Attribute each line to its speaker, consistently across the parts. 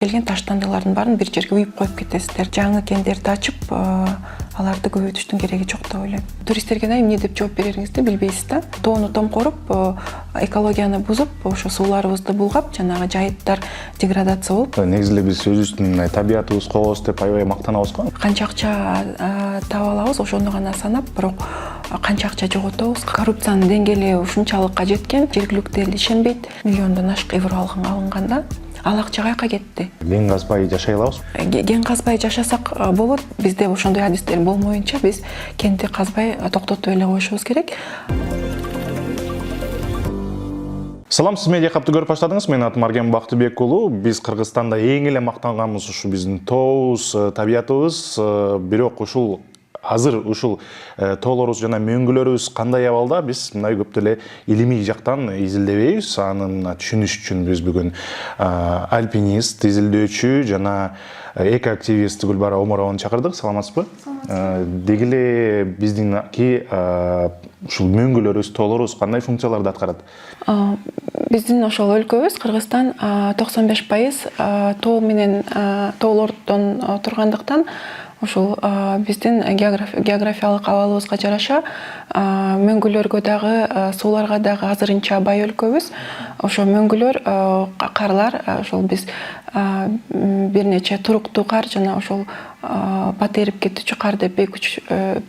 Speaker 1: Келген таштандылардын баарын бир жерге үйүп коюп кетесиздер. Жаңы кендерди ачып, аларды көбөйтүштүн кереги жок деп ойлойм. Туристтерге да эмне деп жооп берериңизди билбейсиз да. Тоону томкоруп, экологияны бузуп, ошо сууларыбызды булгап, жанагы жайыттар деградация болуп.
Speaker 2: Негизи эле биз өзүбүздүн табиятыбыз коебуз деп аябай мактанабыз го.
Speaker 1: Канча акча таап алабыз, ошону гана санап, бирок канча акча жоготобуз. Коррупциянын деңгээли ушунчалыкка жеткен, жергиликтүү эл ишенбейт. Миллиондон ашык евро алынганда. Ал акча каяка кетти?
Speaker 2: Ген казбай жашай алабыз.
Speaker 1: Ген казбай жашасак болот. Бизде ошондой адистер болмоюнча биз кенди казбай токтотуп эле коюшубуз керек.
Speaker 2: Салам, сиз медиа капты көрүп баштадыңыз. Менин атым Арген Бактыбек уулу. Биз Кыргызстанда эң эле мактанганыбыз ушу биздин тообуз, табиятыбыз. Бирок ушул азыр ушул тоолорубуз жана мөңгүлөрүбүз кандай абалда, биз мындай көп деле илимий жактан изилдебейбиз. Аны түшүнүш үчүн биз бүгүн альпинист, изилдөөчү жана экоактивист Гүлбара Омарованы чакырдык. Саламатсызбы? Деги эле биздинки ушул мөңгүлөрүбүз, тоолорубуз кандай функцияларды аткарат?
Speaker 1: Биздин ошол өлкөбүз Кыргызстан 95% тоо менен тоолордон тургандыктан ошол биздин географиялык абалыбызга жараша мөңгүлөргө дагы, сууларга дагы азырынча бай өлкөбүз. Ошо мөңгүлөр, карлар, ошол биз бир нече туруктуу кар жана ошол батыйып кетүүчү кар деп эки үч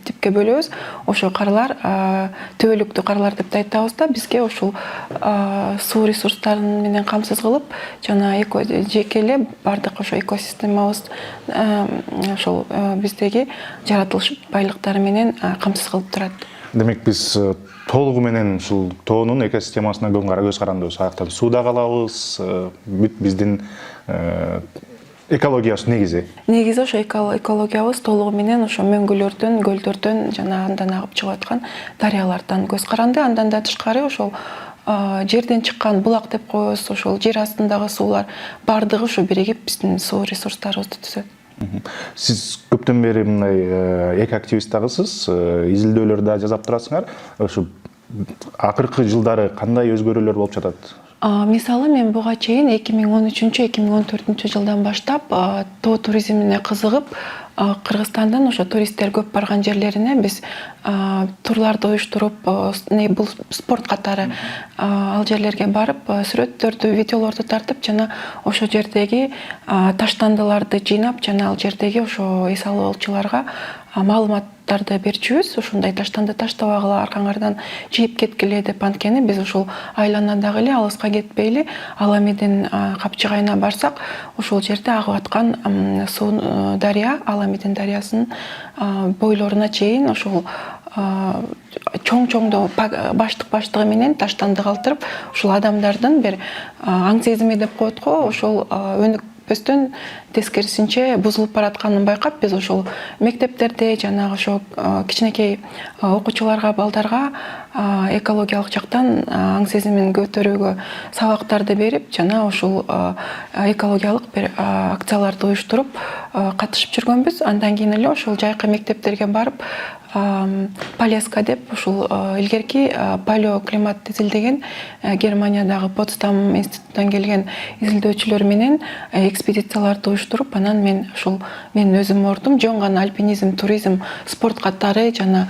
Speaker 1: типке бөлөбүз. Ошо карлар төбөлүктүү карлар деп айтабыз да. Бизге ошол суу ресурстарын менен камсыз кылып, жана жеке эле бардык ошо экосистемабыз ошол биздеги жаратылыш байлыктары менен камсыз кылып турат.
Speaker 2: Демек биз толугу менен ушул тоонун экосистемасына көз карандыбыз. Аяктан сууда калабыз, бүт биздин экологиябыз негизи. Негизи
Speaker 1: ошо экологиябыз толугу менен ошо мөңгүлөрдөн, көлдөрдөн жана андан агып чыгып аткан дарыялардан көз каранды. Андан да тышкары ошол жерден чыккан булак деп коебуз, ошол жер астындагы суулар бардыгы ушу биригип биздин суу ресурстарыбызды түзөт.
Speaker 2: Сиз көптөн бери мындай экоактивист дагысыз, изилдөөлөр да жазап турасыңар. Ошо акыркы жылдары кандай өзгөрүүлөр болуп жатат?
Speaker 1: Мисалы, мен буга чейин 2013-2014 жылдан баштап тоо туризмине кызыгып, Кыргызстандан ошо туристтер көп барган жерлерине биз турларды уюштуруп, бул спорт катары ал жерлерге барып, сүрөттөрдү, видеолорду тартып, жана ошо жердеги таштандыларды жыйнап, жана ал жердеги ошо эс алуучуларга маалыматтарды берчүбүз. Ушундай таштанды таштабагыла, аркаңардан жыйып кеткиле деп. Анткени биз ушул айланадагы эле, алыска кетпейли, Аламидин капчыгайына барсак, ошол жерде агып аткан суу дарыя, Аламидин дарыясынын бойлоруна чейин ошол чоң-чоңдоо баштыгы менен таштанды калтырып, ушул адамдардын бир аң сезими деп коет го, ошол өнүкпөстөн тескерисинче бузулуп баратканын байкап, биз ошол мектептерде жана ошо кичинекей окуучуларга, балдарга экологиялык жактан аң сезимин көтөрүүгө сабактарды берип, жана ошол экологиялык бир акцияларды уюштуруп катышып жүргөнбүз. Андан кийин эле ошол жайкы мектептерге барып, Полеска деп, ушул илгерки палеоклимат изилдеген Германиядагы Потсдам институтунан келген изилдөөчүлөр менен экспедицияларды уюштуруп, анан мен өзүм ордум, жөн гана альпинизм, туризм, спорт катары жана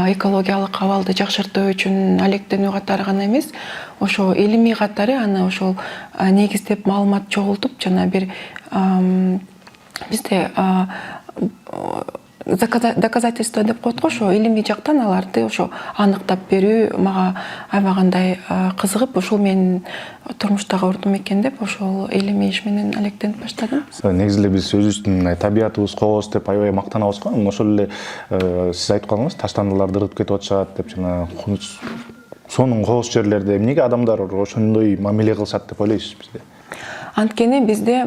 Speaker 1: экологиялык абалды жакшыртуу үчүн алектенүү катары гана эмес, ошо илимий катары аны ошол негиздеп маалымат чогултуп, жана бир бизде доказательство деп коет го, ошо илимий жактан аларды ошо аныктап берүү мага аябагандай кызыгып, ушул менин турмуштагы ордум экен деп, ошол илимий иш менен алектенип баштадым.
Speaker 2: Негизи эле биз өзүбүздүн табиятыбыз коебуз деп аябай мактанабыз го. Ошол эле сиз айтып калдыңыз, таштандыларды ырып кетип атышат деп, жана сонун кооз жерлерде эмнеге адамдар ошондой мамиле кылышат деп ойлойсуз бизде?
Speaker 1: Анткени бизде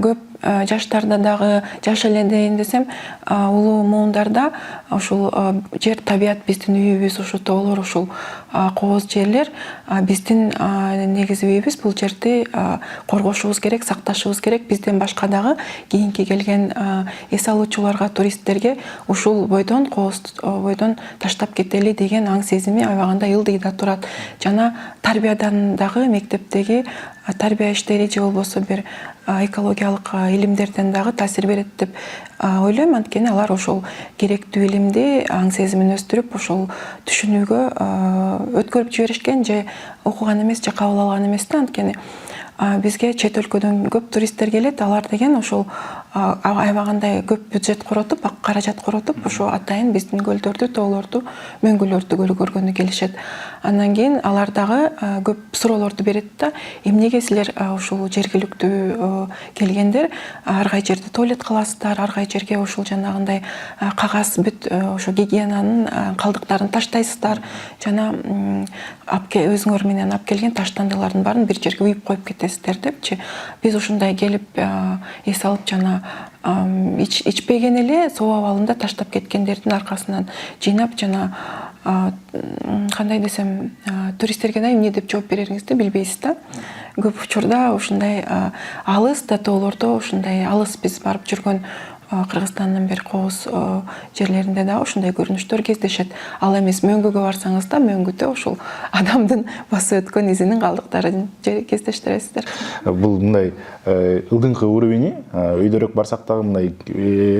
Speaker 1: көп жаштарда дагы, жаш эле дейин десем, улуу муундарда ушул жер, табият биздин үйүбүз, ушул тоолор, ушул кооз жерлер биздин негизи үйүбүз. Бул жерди коргошубуз керек, сакташыбыз керек. Бизден башка дагы кийинки келген эс алуучуларга, туристтерге ушул бойдон, кооз бойдон таштап кетели деген аң сезими аябагандай ылдыйда турат. Жана тарбиядан дагы, мектептеги тарбия иштери же болбосо бир экологиялык илимдерден дагы таасир берет деп ойлойм. Анткени алар ошол керектүү илимди аң сезимин өстүрүп, ошол түшүнүүгө өткөрүп жиберишкен же окуган эмес, же кабыл алган эмес да. Анткени бизге чет өлкөдөн көп туристтер келет. Алар деген ошол аябагандай көп бюджет коротуп, каражат коротуп, ошо атайын биздин көлдөрдү, тоолорду, мөңгүлөрдү көргөнү келишет. Андан кийин алар дагы көп суроолорду берет да. Эмнеге силер ушул жергиликтүү келгендер ар кай жерде туалет кыласыздар, ар кай жерге ушул жанагындай кагаз бүт ошо гигиенанын калдыктарын таштайсыздар, жана өзүңөр менен алып келген таштандылардын баарын бир жерге уюп коюп кетесиздер депчи. Биз ушундай келип эс алып жана ичпеген эле соо абалында таштап кеткендердин аркасынан жыйнап жана кандай десем, туристтерге да эмне деп жооп берериңизди билбейсиз да. Көп учурда ушундай алыс да тоолордо, ушундай алыс биз барып жүргөн Кыргызстандын бир кооз жерлеринде да ушундай көрүнүштөр кездешет. Ал эмес мөңгүгө барсаңыз да, мөңгүдө ушул адамдын басып өткөн изинин калдыктарын кездештиресиздер.
Speaker 2: Бул мындай ылдыңкы уровени, өйдөрөөк барсак дагы мындай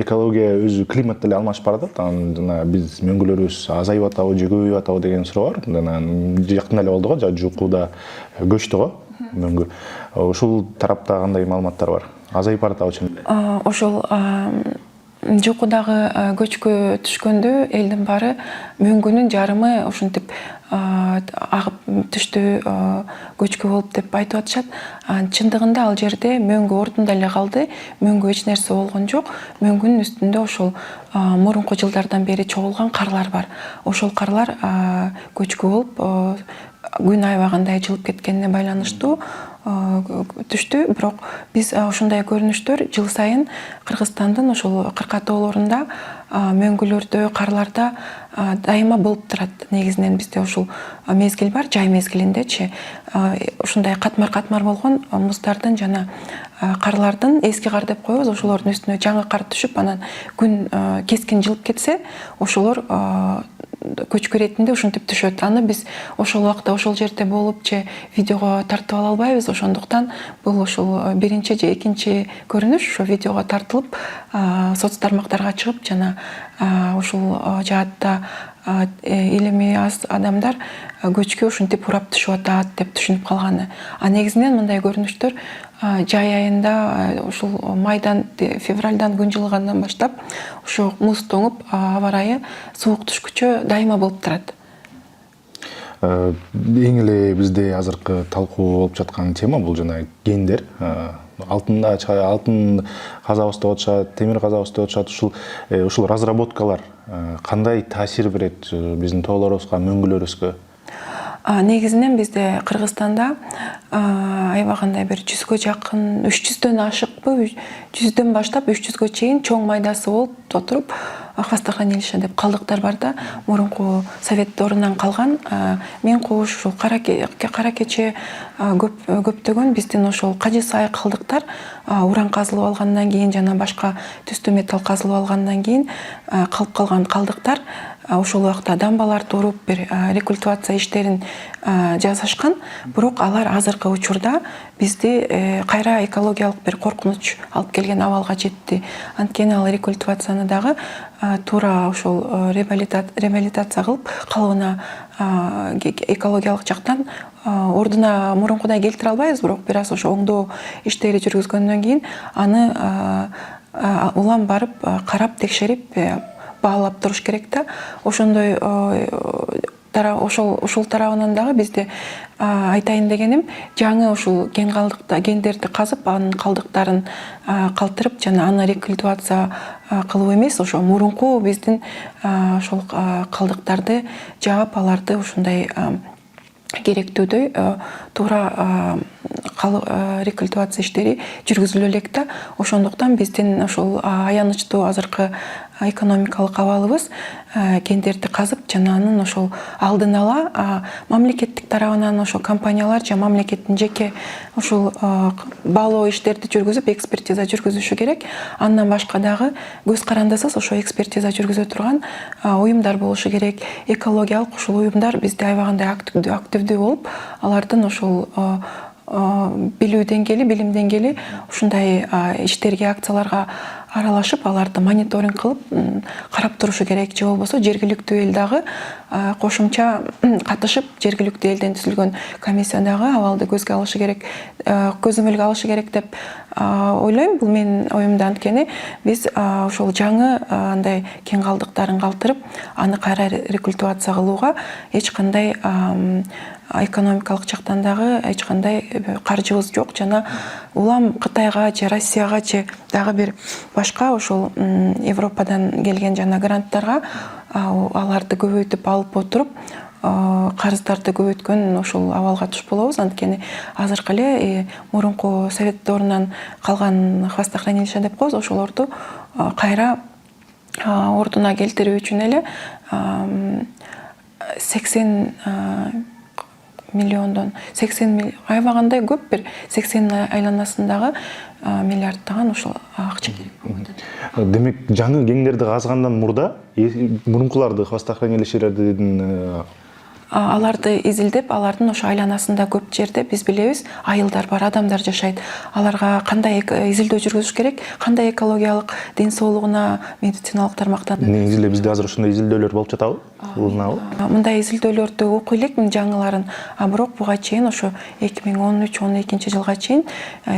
Speaker 2: экология өзү климат деле алмашып баратат. Жана биз мөңгүлөрүбүз азайып атабы же көбөйүп атабы деген суроо бар. Жана жакында эле болду го, жуукуда көчтү го мөңгү. Ушул тарапта кандай маалыматтар бар? Азайып баратабы чын?
Speaker 1: Ошол жуукудагы көчкү түшкөндө элдин баары мөңгүнүн жарымы ушинтип агып түштү көчкү болуп деп айтып атышат. Чындыгында ал жерде мөңгү ордунда эле калды, мөңгү эч нерсе болгон жок. Мөңгүнүн үстүндө ошол мурунку жылдардан бери чогулган карлар бар. Ошол карлар көчкү болуп күн аябагандай жылып кеткенине байланыштуу түштү. Бирок биз ушундай көрүнүштөр жыл сайын Кыргызстандын ошол кырка тоолорунда, мөңгүлөрдө, карларда дайыма болуп турат. Негизинен бизде ушул мезгил бар, жай мезгилиндечи ушундай катмар болгон муздардын жана карлардын, эски кар деп коебуз, ошолордун үстүнө жаңы кар түшүп, анан күн кескин жылып кетсе, ошолор көчкү иретинде ушинтип түшөт. Аны биз ошол убакта ошол жерде болуп же видеого тартып ала албайбыз. Ошондуктан бул ошол биринчи же экинчи көрүнүш ошо видеого тартылып, соц тармактарга чыгып, жана ушул жаатта илими аз адамдар көчкү ушинтип урап түшүп атат деп түшүнүп калганы. Негизинен мындай көрүнүштөр жай айында, ушул майдан, февралдан күн жылыгандан баштап ошо муз тоңуп, аба ырайы суук түшкүчө дайыма болуп турат.
Speaker 2: Эң эле бизде азыркы талкуу болуп жаткан тема бул жана гендер. Алтын казабыз деп атышат, темир казабыз деп атышат. Ушул разработкалар кандай таасир берет биздин тоолорубузга, мөңгүлөрүбүзгө?
Speaker 1: Негизинен бизде Кыргызстанда аябагандай бир 100гө жакын, 300дөн ашыкпы, 100дөн баштап 300гө чейин чоң майдасы болуп отуруп хвостохранилище деп калдыктар бар да. Мурунку совет дорунан калган мен куш, ушул кара кече, көптөгөн биздин ошол кажы сай калдыктар уран казылып алгандан кийин жана башка түстүү металл казылып алгандан кийин калып калган калдыктар ошол убакта дамбаларды уруп бир рекультивация иштерин жасашкан. Бирок алар азыркы учурда бизди кайра экологиялык бир коркунуч алып келген абалга жетти. Анткени ал рекультивацияны дагы туура ошол реабилитация кылып, калыбына экологиялык жактан ордуна мурункудай келтире албайбыз, бирок бир аз ошо оңдоо иштери жүргүзгөндөн кийин аны улам барып карап, текшерип, баалап туруш керек да. Ошондой ушул тарабынан дагы бизде айтайын дегеним, жаңы ушул гендерди казып, анын калдыктарын калтырып жана аны рекультивация кылып эмес, ошо мурунку биздин ошол калдыктарды жаап, аларды ушундай керектүүдөй туура рекультивация иштери жүргүзүлө элек да. Ошондуктан биздин ошол аянычтуу азыркы экономикалык абалыбыз гендерди казып жана анын ошол алдын ала мамлекеттик тарабынан ошо компаниялар же мамлекеттин жеке ошол баалоо иштерди жүргүзүп, экспертиза жүргүзүшү керек. Андан башка дагы көз карандысыз ошо экспертиза жүргүзө турган уюмдар болушу керек. Экологиялык ушул уюмдар бизде аябагандай активдүү болуп, алардын ошол билүү деңгээли, билим деңгээли ушундай иштерге, акцияларга аралашып, аларды мониторинг кылып карап турушу керек. Же болбосо жергиликтүү эл дагы кошумча катышып, жергиликтүү элден түзүлгөн комиссия дагы абалды көзгө алышы керек, көзөмөлгө алышы керек деп ойлойм. Бул менин оюмда. Анткени биз ошол жаңы андай кен калдыктарын калтырып, аны кайра рекультивация кылууга эч кандай экономикалык жактан дагы эч кандай каржыбыз жок. Жана улам Кытайга же Россияга же дагы бир башка ошол Европадан келген жана гранттарга аларды көбөйтүп алып отуруп, карыздарды көбөйткөн ошол абалга туш болобуз. Анткени азыркы эле мурунку совет дорунан калган хвостохранилище деп коебуз, ошолорду кайра ордуна келтирүү үчүн эле 80 миллиондон 80 аябагандай көп, бир 80 айланасындагы миллиардтаган ошол акча керек болуп атат.
Speaker 2: Демек, жаңы кеңдерди казгандан мурда мурункуларды хвостохранилищелердин
Speaker 1: Аларды изилдеп, алардын ошо айланасында көп жерде биз билебиз, айылдар бар, адамдар жашайт. Аларга кандай изилдөө жүргүзүш керек, кандай экологиялык, ден соолугуна, медициналык тармактан.
Speaker 2: Негизи эле бизде азыр ушундай изилдөөлөр болуп жатабы?
Speaker 1: Мындай изилдөөлөрдү окуй элекмин, жаңыларын. Бирок буга чейин ошо 2013-12 жылга чейин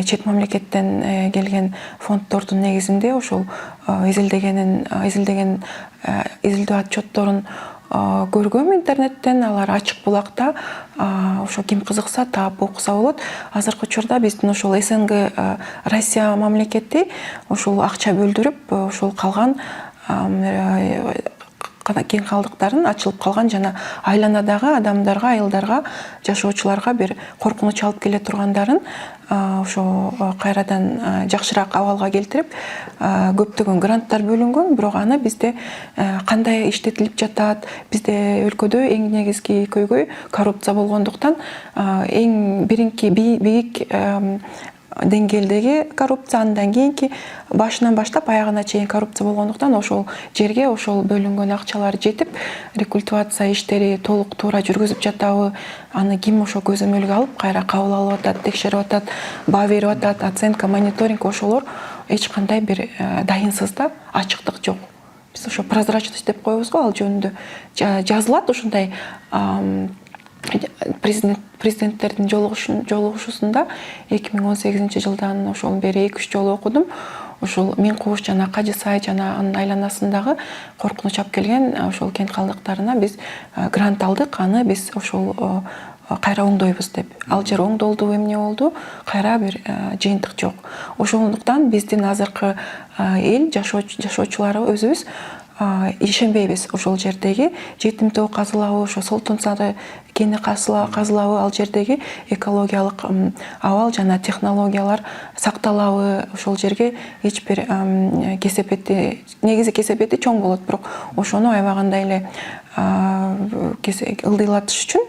Speaker 1: чет мамлекеттен келген фонддордун негизинде ошол изилдеген изилдөө отчетторун көргөм интернеттен. Алар ачык булакта, ошо ким кызыкса таап окуса болот. Азыркы учурда биздин ошол СНГ Россия мамлекети ошол акча бөлдүрүп, ошол калган кен калдыктарын ачылып калган жана айланадагы адамдарга, айылдарга, жашоочуларга бир коркунуч алып келе тургандарын ошо кайрадан жакшыраак абалга келтирип, көптөгөн гранттар бөлүнгөн. Бирок аны бизде кандай иштетилип жатат, бизде өлкөдө эң негизги көйгөй коррупция болгондуктан, эң биринки бийик деңгээлдеги коррупция, андан кийинки башынан баштап аягына чейин коррупция болгондуктан ошол жерге ошол бөлүнгөн акчалар жетип, рекультивация иштери толук туура жүргүзүп жатабы, аны ким ошо көзөмөлгө алып кайра кабыл алып атат, текшерип атат, баа берип атат, оценка, мониторинг, ошолор эч кандай бир дайынсыз да, ачыктык жок. Биз ошо прозрачность деп коебуз го, ал жөнүндө жазылат. Ушундай президенттердин жолугушуусунда 2018 жылдан ошол бери 2-3 жолу окудум. Ошол Мин Кубуш жана Кажы Сай жана анын айланасындагы коркунуч алып келген ошол кен калдыктарына биз грант алдык. Аны биз ошол кайра оңдойбуз деп. Ал жер оңдолду, эмне болду? Кайра бир жыйынтык жок. Ошондуктан биздин азыркы эл жашоочулары өзүбүз ишенбейбиз. Ошол жердеги жетим тоо казылабы, ошо Солтун Сары кени казылабы, ал жердеги экологиялык абал жана технологиялар сакталабы, ошол жерге эч бир негизи кесепети чоң болот, бирок ошону аябагандай эле ылдыйлатыш үчүн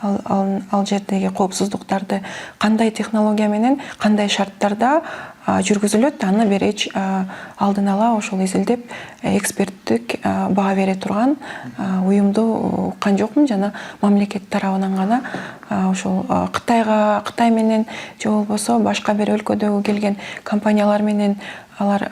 Speaker 1: ал жердеги коопсуздуктарды кандай технология менен, кандай шарттарда жүргүзүлөт, аны бир эч алдын ала ошол изилдеп, эксперттик баа бере турган уюмду уккан жокмун. Жана мамлекет тарабынан гана ошол Кытай менен же болбосо башка бир өлкөдөгү келген компаниялар менен алар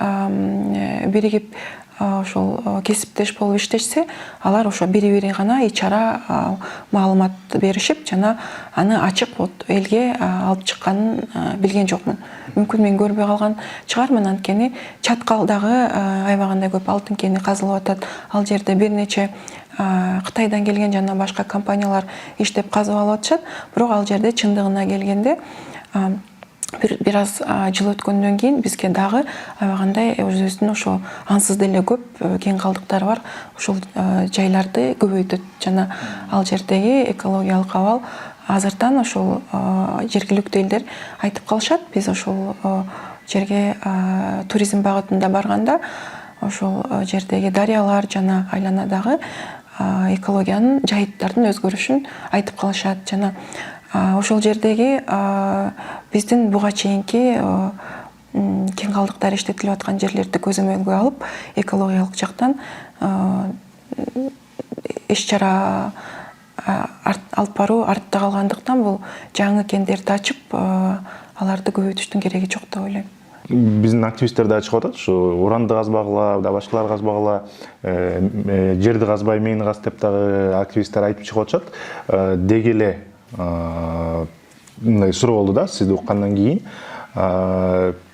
Speaker 1: биригип ошол кесиптеш болуп иштешсе, алар ошо бири-бири гана ичара маалымат беришип, жана аны ачык элге алып чыкканын билген жокмун. Мүмкүн мен көрбөй калган чыгармын, анткени Чаткалдагы аябагандай көп алтын кени казылып атат. Ал жерде бир нече Кытайдан келген жана башка компаниялар иштеп казып алып атышат. Бирок ал жерде чындыгына келгенде бир аз жыл өткөндөн кийин бизге дагы аябагандай өзүбүздүн ошо ансыз деле көп кен калдыктары бар ошол жайларды көбөйтөт. Жана ал жердеги экологиялык абал азыртан ошол жергиликтүү элдер айтып калышат. Биз ошол жерге туризм багытында барганда ошол жердеги дарыялар жана айланадагы экологиянын, жайыттардын өзгөрүшүн айтып калышат. Жана ошол жердеги биздин буга чейинки кен калдыктар иштетилип аткан жерлерди көзөмөлгө алып, экологиялык жактан иш чара алып баруу артта калгандыктан бул жаңы кендерди ачып аларды көбөйтүштүн кереги жок деп ойлойм.
Speaker 2: Биздин активисттер да чыгып атат, ушу уранды казбагыла, да башкалар казбагыла, жерди казбай мени каз деп дагы активисттер айтып чыгып атышат. Деги эле мындай суроо болду да сизди уккандан кийин.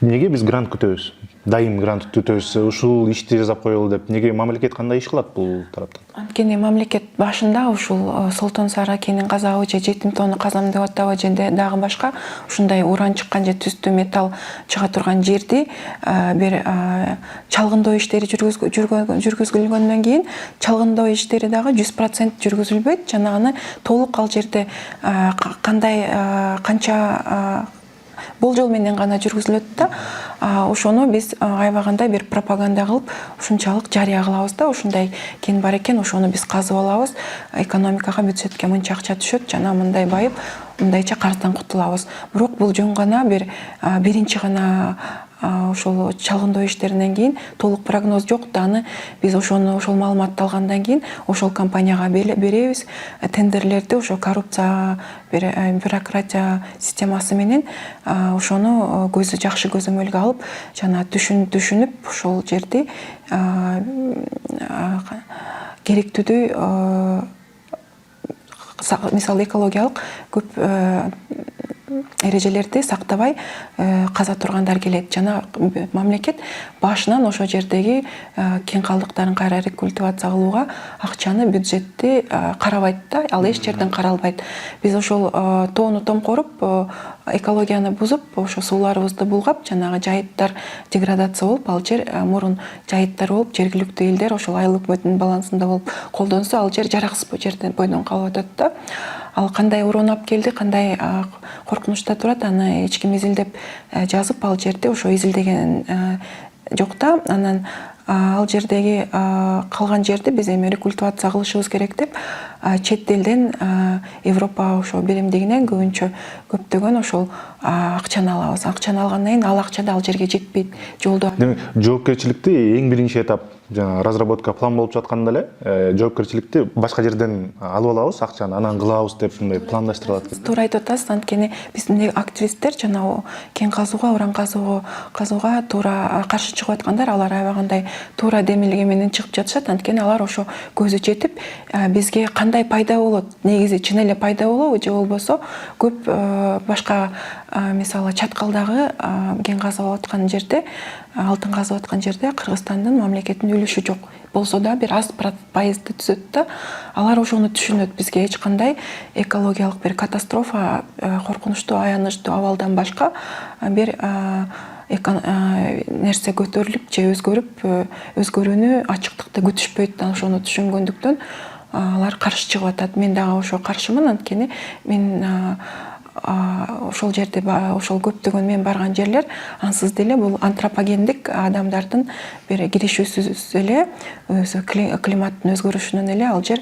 Speaker 2: Неге биз грант күтөбүз? Дайым грант күтөбүз, ушул ишти жасап коелу деп. Неге мамлекет кандай иш кылат бул тараптан?
Speaker 1: Анткени мамлекет башында ушул Солтон Сара кенин казабы же жетим тоону казам деп атабы же дагы башка ушундай уран чыккан же түстүү металл чыга турган жерди бир чалгындоо иштери жүргүзүлгөндөн кийин чалгындоо иштери дагы 100% жүргүзүлбөйт. Жана аны толук ал жерде кандай канча болжол менен гана жүргүзүлөт да. Ошону биз аябагандай бир пропаганда кылып, ушунчалык жарыя кылабыз да. Ушундай кен бар экен, ошону биз казып алабыз. Экономикага, бюджетке мынча акча түшөт, жана мындай байып, мындайча карыздан кутулабыз. Бирок бул жөн гана биринчи гана ошол чалгындоо иштеринен кийин толук прогноз жок да. Аны биз ошол маалыматты алгандан кийин ошол компанияга беребиз. Тендерлерди ошо коррупция бюрократия системасы менен ошону жакшы көзөмөлгө алып, жана түшүнүп ошол жерди керектүүдү мисалы экологиялык көп эрежелерди сактабай каза тургандар келет. Жана мамлекет башынан ошо жердеги кен калдыктарын кайра рекультивация кылууга акчаны, бюджетти карабайт да, ал эч жерден каралбайт. Биз ошол тоону томкоруп, экологияны бузуп, ошо сууларыбызды булгап, жанагы жайыттар деградация болуп, ал жер мурун жайыттар болуп, жергиликтүү элдер ошол айлык бөтүн балансында болуп колдонсо, ал жер жараксыз жерден бойдон калып атат да. Ал кандай урон алып келди, кандай коркунучта турат, аны эч ким изилдеп жазып, ал жерде ошо изилдеген жок да. Анан ал жердеги калган жерди биз эми рекультивация кылышыбыз керек деп чет элден Европа ошо биримдигинен көптөгөн ошол акчаны алабыз. Акчаны алгандан кийин ал акча да ал жерге жетпейт. Жолдо
Speaker 2: жоопкерчиликти эң биринчи этап жана разработка план болуп жатканда эле жоопкерчиликти башка жерден алып алабыз акчаны, анан кылабыз деп мындай пландаштырылат.
Speaker 1: Туура айтып атасыз. Анткени биздин активисттер жана кен казууга, уран казууга туура каршы чыгып аткандар, алар аябагандай туура демилге менен чыгып жатышат. Анткени алар ошо көзү жетип, бизге кандай пайда болот, негизи чын эле пайда болобу же болбосо көп башка мисалы чаткалдагы кен казып аткан жерде, алтын казып аткан жерде Кыргызстандын мамлекеттин үлүшү жок. Болсо да бир аз пайызды түзөт да. Алар ошону түшүнөт. Бизге эч кандай экологиялык бир катастрофа, коркунучтуу, аянычтуу абалдан башка бир нерсе көтөрүлүп же өзгөрүүнү ачыктыкты күтүшпөйт. Ошону түшүнгөндүктөн алар каршы чыгып атат. Мен дагы ошо каршымын. Анткени мен ошол жерде ошол көптөгөн мен барган жерлер ансыз деле бул антропогендик адамдардын бир киришүүсүз эле өзү климаттын өзгөрүшүнөн эле ал жер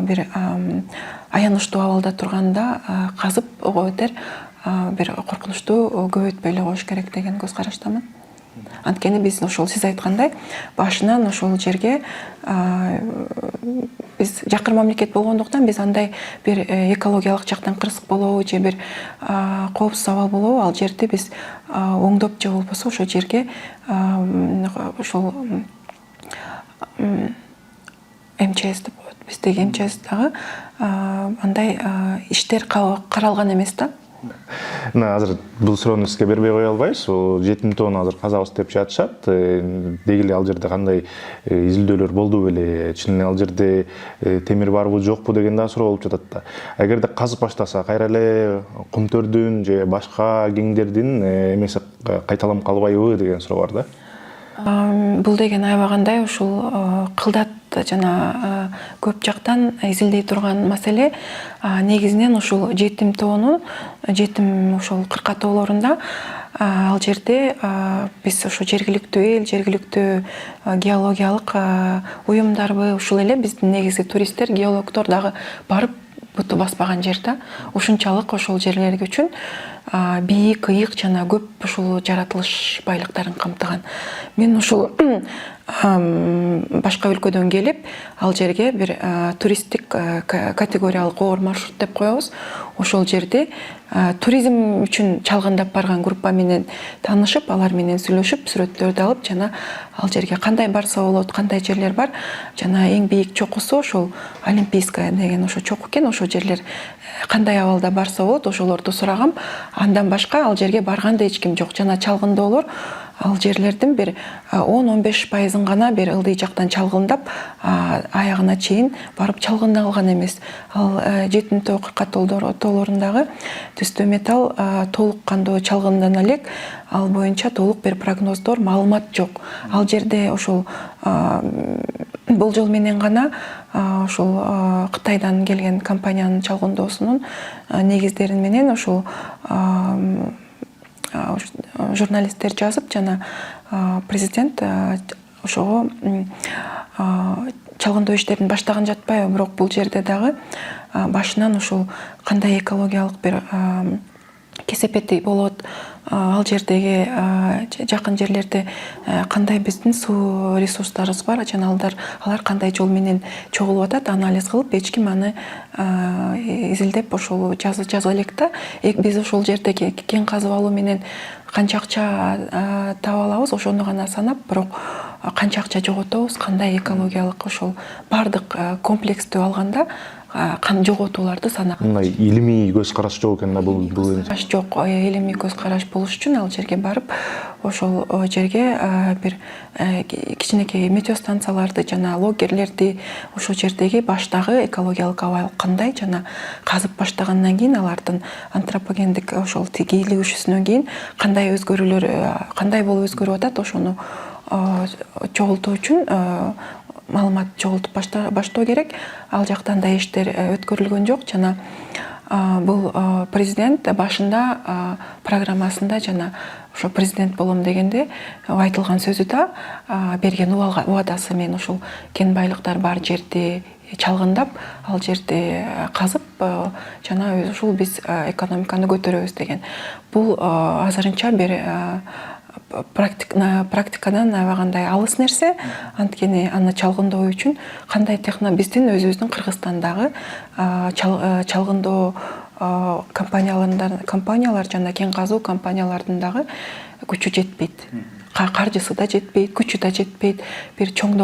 Speaker 1: бир аянычтуу абалда турганда казып өтер бир коркунучтуу көбөйтпөй эле коюш керек деген көз караштамын. Анткени биз ошол сиз айткандай башынан ошол жерге биз жакыр мамлекет болгондуктан биз андай бир экологиялык жактан кырсык болобу же бир коопсуз абал болобу, ал жерди биз оңдоп же болбосо ошол жерге ошол МЧС деп коет. Биздеги МЧС дагы андай иштер каралган эмес да.
Speaker 2: Азыр бул суроону сизге бербей кое албайбыз. Жетим тоону азыр казабыз деп жатышат. Деги эле ал жерде кандай изилдөөлөр болду беле? Чын эле ал жерде темир барбы, жокпу деген да суроо болуп жатат да. Эгерде казып баштаса, кайра эле Кумтөрдүн же башка кеңдердин эмеси кайталанып калбайбы деген суроо бар да.
Speaker 1: Бул деген аябагандай ушул кылдат жана көп жактан изилдей турган маселе. Негизинен ушул жетим тоону, жетим ушул кырка тоолорунда ал жерде биз ошо жергиликтүү эл, жергиликтүү геологиялык уюмдарбы, ушул эле биздин негизги туристтер, геологдор дагы барып буту баспаган жер да. Ушунчалык ошол жерлерге үчүн бийик, ыйык жана көп ушул жаратылыш байлыктарын камтыган. Мен ушул башка өлкөдөн келип ал жерге бир туристтик категориялык оор маршрут деп коебуз. Ошол жерде туризм үчүн чалгындап барган группа менен таанышып, алар менен сүйлөшүп, сүрөттөрдү алып, жана ал жерге кандай барса болот, кандай жерлер бар. Жана эң бийик чокусу ошол Олимпийская деген ошо чоку экен. Ошо жерлер кандай абалда барса болот, ошолорду сурагам. Андан башка ал жерге барган да эч ким жок. Жана чалгындоолор ал жерлердин бир 10-15% гана бир ылдый жактан чалгындап, аягына чейин барып чалгында алган эмес. Ал жетинтөө кырка тоолорундагы түстө металл толук кандуу чалгындана элек. Ал боюнча толук бир прогноздор, маалымат жок. Ал жерде ошол болжол менен гана ошол Кытайдан келген компаниянын чалгындоосунун негиздерин менен ошол журналисттер жазып, жана президент ошого чалгындоо иштерин баштаган жатпайбы, бирок бул жерде дагы башынан ошол кандай экологиялык бир кесепети болот, ал жердеги жакын жерлерде кандай биздин суу ресурстарыбыз бар, жана алар кандай жол менен чогулуп атат, анализ кылып, эч ким аны изилдеп ошол жаза элек да. Биз ошол жерде кен казып алуу менен канча акча таап алабыз, ошону гана санап, бирок канча акча жоготобуз, кандай экологиялык ошол бардык комплекстүү алганда жоготууларды санаган.
Speaker 2: Мындай илимий көз караш жок экен да бул
Speaker 1: жок. Илимий көз караш болуш үчүн ал жерге барып, ошол жерге бир кичинекей метеостанцияларды жана логерлерди, ошол жердеги баштагы экологиялык абал кандай, жана казып баштагандан кийин алардын антропогендик ошол кийлигишүүсүнөн кийин кандай өзгөрүүлөр, кандай болуп өзгөрүп атат, ошону чогултуу үчүн маалымат чогултуп баштоо керек. Ал жактан да иштер өткөрүлгөн жок, жана бул президент башында программасында жана ошо президент болом дегенде айтылган сөзү да, берген убадасы, мен ошол кен байлыктар бар жерди чалгындап, ал жерди казып, жана ушул биз экономиканы көтөрөбүз деген. Бул азырынча бир практикадан аябагандай алыс нерсе. Анткени аны чалгындоо үчүн кандай биздин өзүбүздүн Кыргызстандагы чалгындоо компаниялар жана кен казуу компаниялардын дагы күчү жетпейт. Каржысы да жетпейт, күчү да жетпейт. Бир чоң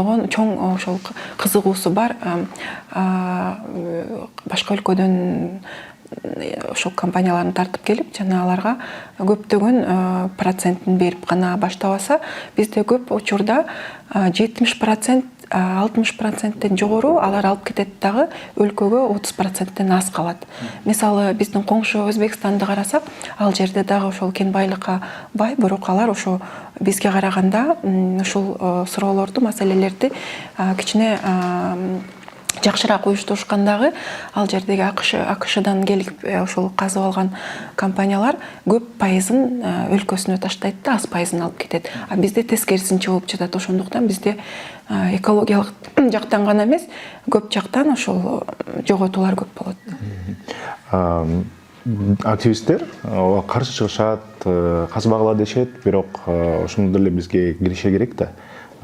Speaker 1: ошол кызыгуусу бар башка өлкөдөн ошол компанияларды тартып келип, жана аларга көптөгөн процентин берип гана баштабаса, бизде көп учурда 70%, 60%тен жогору алар алып кетет дагы, өлкөгө 30%тен аз калат. Мисалы, биздин коңшу Өзбекстанды карасак, ал жерде дагы ошол кен байлыкка бай, бирок алар ошо бизге караганда ушул суроолорду, маселелерди кичине жакшыраак уюштурушкандагы, ал жердеги АКШдан келип ошол казып алган компаниялар көп пайызын өлкөсүнө таштайт да, аз пайызын алып кетет. А бизде тескерисинче болуп жатат. Ошондуктан бизде экологиялык жактан гана эмес, көп жактан ошол жоготуулар көп болот.
Speaker 2: Активисттер каршы чыгышат, казбагыла дешет, бирок ошондо деле бизге киреше керек да.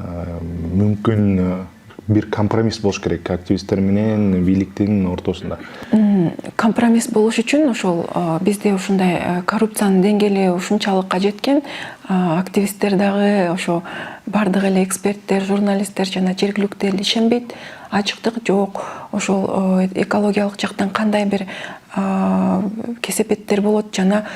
Speaker 2: Мүмкүн бир компромисс болуш керек активисттер менен бийликтин ортосунда.
Speaker 1: Компромисс болуш үчүн ошол бизде ушундай коррупциянын деңгээли ушунчалыкка жеткен, активисттер дагы ошо бардык эле эксперттер, журналисттер жана жергиликтүү эл ишенбейт. Ачыктык жок. Ошол экологиялык жактан кандай бир кесепеттер болот, жана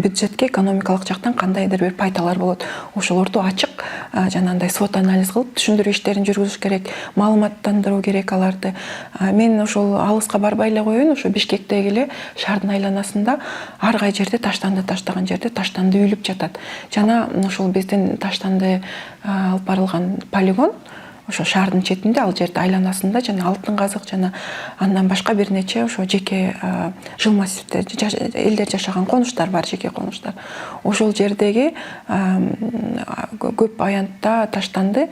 Speaker 1: бюджетке экономикалык жактан кандайдыр бир пайдалар болот. Ошолорду ачык жанагындай свод анализ кылып түшүндүрүү иштерин жүргүзүш керек, маалыматтандыруу керек аларды. Мен ошол алыска барбай эле коеюн, ошо Бишкектеги эле шаардын айланасында ар кай жерде таштаган жерде таштанды үйүлүп жатат. Жана ошол биздин таштанды алып барылган полигон ошо шаардын четинде, ал жерде айланасында жана алтын казык жана андан башка бир нече ошо жеке жыл массивде элдер жашаган конуштар бар, жеке конуштар. Ошол жердеги көп аянтта таштанды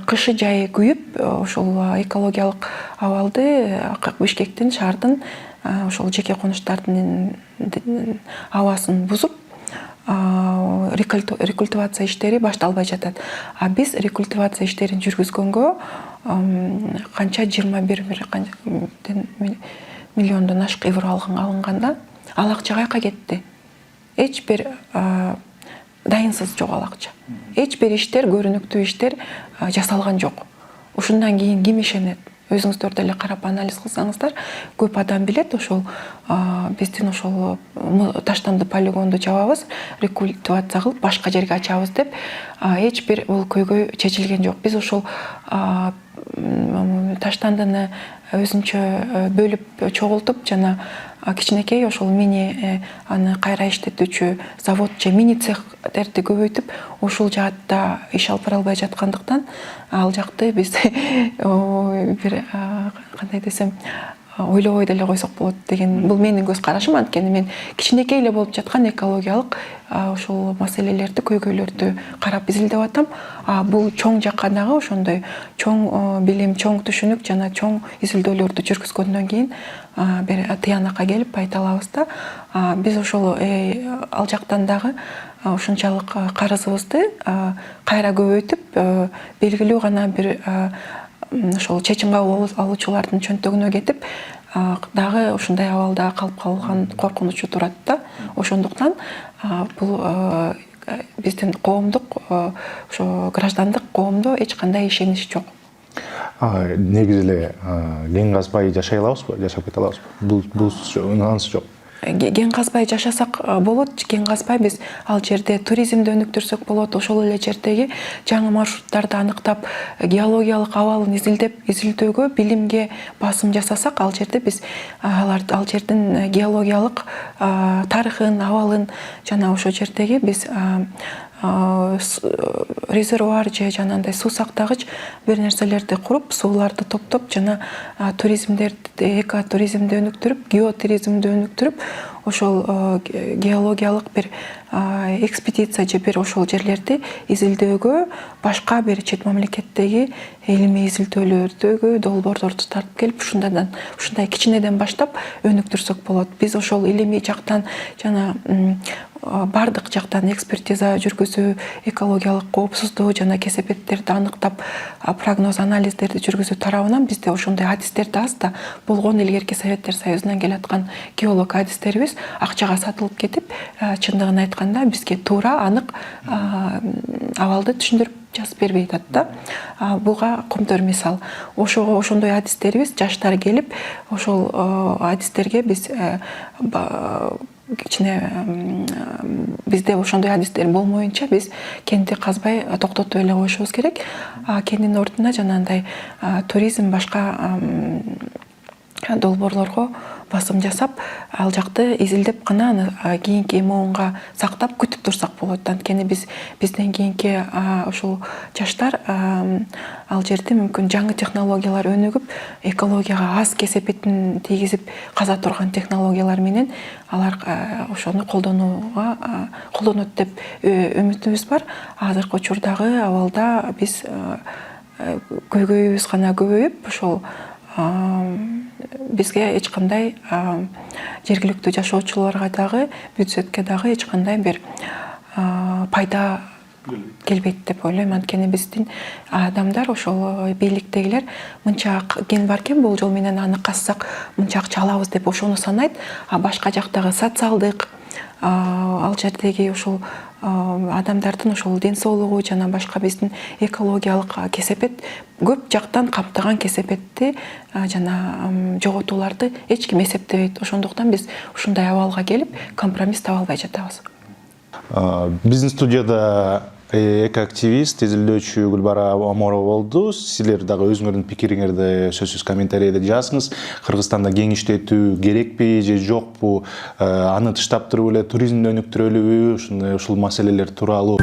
Speaker 1: кышы жайы күйүп, ошол экологиялык абалды Бишкектин, шаардын ошол жеке конуштардын абасын бузуп, рекультивация иштери башталбай жатат. А биз рекультивация иштерин жүргүзгөнгө канча 21 миллиондон ашык евро алынганда ал акча каяка кетти? Эч бир дайынсыз жок ал акча. Эч бир иштер, көрүнүктүү иштер жасалган жок. Ушундан кийин ким ишенет? Өзүңүздөр деле карап анализ кылсаңыздар, көп адам билет, ошол биздин ошол таштанды полигонду жабабыз, рекультивация кылып башка жерге ачабыз деп эч бир бул көйгөй чечилген жок. Биз ошол таштандыны өзүнчө бөлүп чогултуп жана кичинекей ошол мини аны кайра иштетүүчү завод же мини цехтерди көбөйтүп ушул жаатта иш алып бара албай жаткандыктан ал жакты биз бир кандай десем ойлобой деле койсок болот деген бул менин көз карашым. Анткени мен кичинекей эле болуп жаткан экологиялык ошол маселелерди, көйгөйлөрдү карап изилдеп атам. Бул чоң жакка дагы ошондой чоң билим, чоң түшүнүк жана чоң изилдөөлөрдү жүргүзгөндөн кийин бир тыянакка келип айта алабыз да. Биз ошол ал жактан дагы ушунчалык карызыбызды кайра көбөйтүп белгилүү гана бир ошол чечим кабыл алуучулардын чөнтөгүнө кетип дагы ушундай абалда калып калган коркунучу турат да. Ошондуктан бул биздин коомдук ошо граждандык коомдо эч кандай ишенич жок.
Speaker 2: Негизи эле кен казбай жашай алабызбы, жашап кете алабызбы? Бул анысы жок.
Speaker 1: Кен казбай жашасак болот. Кен казбай биз ал жерде туризмди өнүктүрсөк болот. Ошол эле жердеги жаңы маршруттарды аныктап, геологиялык абалын изилдөөгө, билимге басым жасасак, ал жерде биз ал жердин геологиялык тарыхын, абалын жана ошол жердеги биз резервуар же жанагындай суу сактагыч бир нерселерди куруп, сууларды топтоп жана экотуризмди өнүктүрүп, геотуризмди өнүктүрүп, ошол геологиялык бир экспедиция же бир ошол жерлерди изилдөөгө, башка бир чет мамлекеттеги илимий изилдөөлөрдөгү долбоорлорду тартып келип, ушундай кичинеден баштап өнүктүрсөк болот. Биз ошол илимий жактан жана бардык жактан экспертиза жүргүзүү, экологиялык коопсуздуу жана кесепеттерди аныктап, прогноз анализдерди жүргүзүү тарабынан бизде ошондой адистерди аз да болгон. Илгерки Советтер Союзунан келаткан геолог адистерибиз акчага сатылып кетип, чындыгын айтканда бизге туура, анык абалды түшүндүрүп жазып бербей атат да. Буга комтор мисал. Ошондой адистерибиз жаштар келип, ошол адистерге биз кичине бизде ошондой адистер болмоюнча биз кенди казбай токтотуп эле коюшубуз керек. Кендин ордуна жанагындай туризм, башка долбоорлорго басым жасап, ал жакты изилдеп гана аны кийинки муунга сактап күтүп турсак болот. Анткени бизден кийинки ошол жаштар ал жерде мүмкүн жаңы технологиялар өнүгүп, экологияга аз кесепетин тийгизип каза турган технологиялар менен алар ошону колдонот деп үмүтүбүз бар. Азыркы учурдагы абалда биз көйгөйүбүз гана көбөйүп, ошол бизге эч кандай жергиликтүү жашоочуларга дагы, бюджетке дагы эч кандай бир пайда келбейт деп ойлойм. Анткени биздин адамдар, ошол бийликтегилер мынча кен бар экен, бул жол менен аны казсак мынча акча алабыз деп ошону санайт. Башка жактагы социалдык, ал жердеги ошол адамдардын ошол ден соолугу жана башка биздин экологиялык кесепет, көп жактан камтыган кесепетти жана жоготууларды эч ким эсептебейт. Ошондуктан биз ушундай абалга келип, компромисс таба албай жатабыз.
Speaker 2: Биздин студияда экоактивист, изилдөөчү Гүлбара Оморова болду. Силер дагы өзүңөрдүн пикириңерди сөзсүз комментарийде жазыңыз. Кыргызстанда кен иштетүү керекпи же жокпу? Аны тыштап туруп эле туризмди өнүктүрөлүбү? Ушул маселелер тууралуу.